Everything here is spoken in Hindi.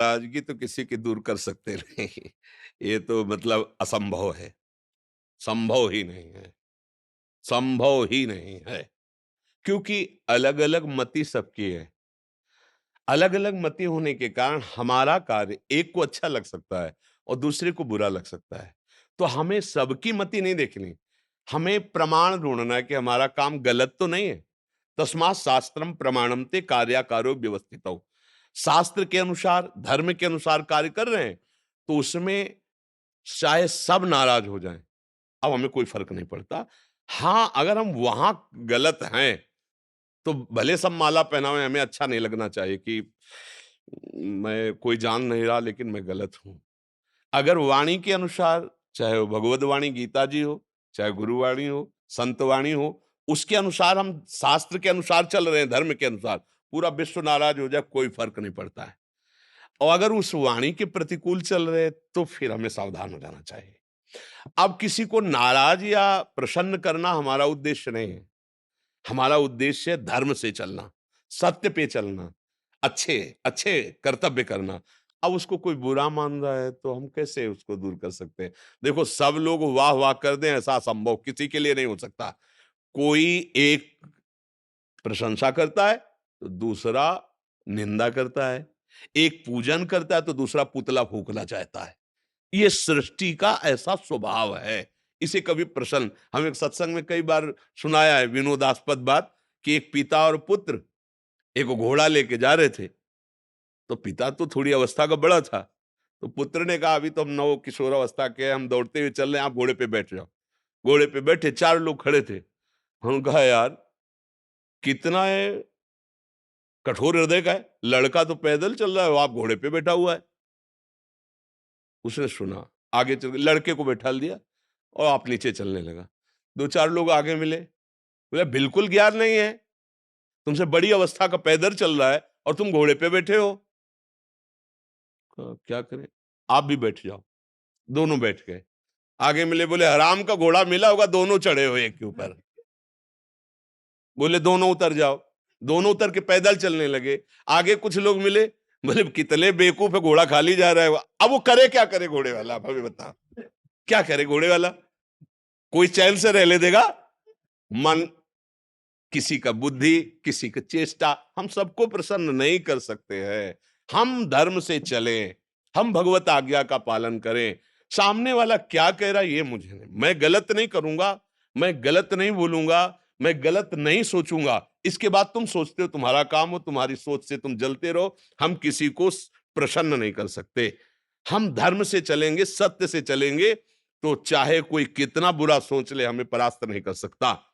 नाराजगी तो किसी की दूर कर सकते नहीं। ये तो मतलब असंभव है, संभव ही नहीं है, संभव ही नहीं है। क्योंकि अलग-अलग मति सबकी है। अलग-अलग मति होने के कारण हमारा कार्य एक को अच्छा लग सकता है और दूसरे को बुरा लग सकता है। तो हमें सबकी मति नहीं देखनी, हमें प्रमाण ढूँढना है कि हमारा काम गलत तो नहीं है। तस्मात् शास्त्रम प्रमाणन्ते कार्याकारो व्यवस्थितौ। शास्त्र के अनुसार, धर्म के अनुसार कार्य कर रहे हैं, तो उसमें चाहे सब नाराज हो जाएँ, अब हमें कोई फ़र्क नहीं पड़ता। हाँ, अगर हम वहाँ गलत हैं, तो भले सब माला पहनावें, हमें अच्छा नहीं लगना चाहिए कि मैं कोई जान नहीं रहा लेकिन मैं गलत हूँ। अगर वाणी के अनुसार, चाहे वो भगवद वाणी गीता जी हो, चाहे गुरुवाणी हो, संत वाणी हो, उसके अनुसार हम शास्त्र के अनुसार चल रहे हैं, धर्म के अनुसार, पूरा विश्व नाराज हो जाए, कोई फ़र्क नहीं पड़ता है। और अगर उस वाणी के प्रतिकूल चल रहे हैं, तो फिर हमें सावधान हो जाना चाहिए। अब किसी को नाराज़ या प्रसन्न करना हमारा उद्देश्य नहीं है। हमारा उद्देश्य है धर्म से चलना, सत्य पे चलना, अच्छे अच्छे कर्तव्य करना। अब उसको कोई बुरा मान रहा है तो हम कैसे उसको दूर कर सकते हैं? देखो, सब लोग वाह-वाह कर दें ऐसा असंभव किसी के लिए नहीं हो सकता। कोई एक प्रशंसा करता है, तो दूसरा निंदा करता है। एक पूजन करता है तो दूसरा पुतला फूँकना चाहता है। ये सृष्टि का ऐसा स्वभाव है। इसे कभी प्रसन्न, हम एक सत्संग में कई बार सुनाया है विनोदास्पद बात कि एक पिता और पुत्र एक घोड़ा लेके जा रहे थे। तो पिता तो थोड़ी अवस्था का बड़ा था। तो पुत्र ने कहा अभी तो हम नव किशोरावस्था के हैं, हम दौड़ते हुए चल रहे हैं, आप घोड़े पे बैठ जाओ। घोड़े पे बैठे, 4 लोग खड़े थे। उन्होंने कहा यार कितना है कठोर हृदय का है। लड़का तो पैदल चल रहा है, वो आप घोड़े पे बैठा हुआ है। उसने सुना, आगे चल के लड़के को बैठा दिया और आप नीचे चलने लगा। 2-4 लोग आगे मिले, बोले बिल्कुल ज्ञान नहीं है, तुमसे बड़ी अवस्था का पैदल चल रहा है और तुम घोड़े पे बैठे हो। कहा, क्या करें? आप भी बैठ जाओ। दोनों बैठ गए। आगे मिले, बोले हराम का घोड़ा मिला होगा, दोनों चढ़े हो एक के ऊपर। बोले दोनों उतर जाओ। दोनों उतर के पैदल चलने लगे। आगे कुछ लोग मिले, बोले कितने बेवकूफ है, घोड़ा खाली जा रहा है। अब वो करे क्या करे घोड़े वाला, आप हमें बताओ। क्या करे घोड़े वाला? कोई चैन से रह ले देगा? मन, किसी का बुद्धि, किसी का चेष्टा, हम सबको प्रसन्न नहीं कर सकते हैं। हम धर्म से चलें, हम भगवत आज्ञा का पालन करें। सामने वाला क्या कह रहा है ये मुझे नहीं, मैं गलत नहीं करूंगा, मैं गलत नहीं बोलूंगा, मैं गलत नहीं सोचूंगा। इसके बाद तुम सोचते हो, तुम्हारा काम हो, तुम्हारी सोच से तुम जलते रहो। हम किसी को प्रसन्न नहीं कर सकते। हम धर्म से चलेंगे, सत्य से चलेंगे, तो चाहे कोई कितना बुरा सोच ले, हमें परास्त नहीं कर सकता।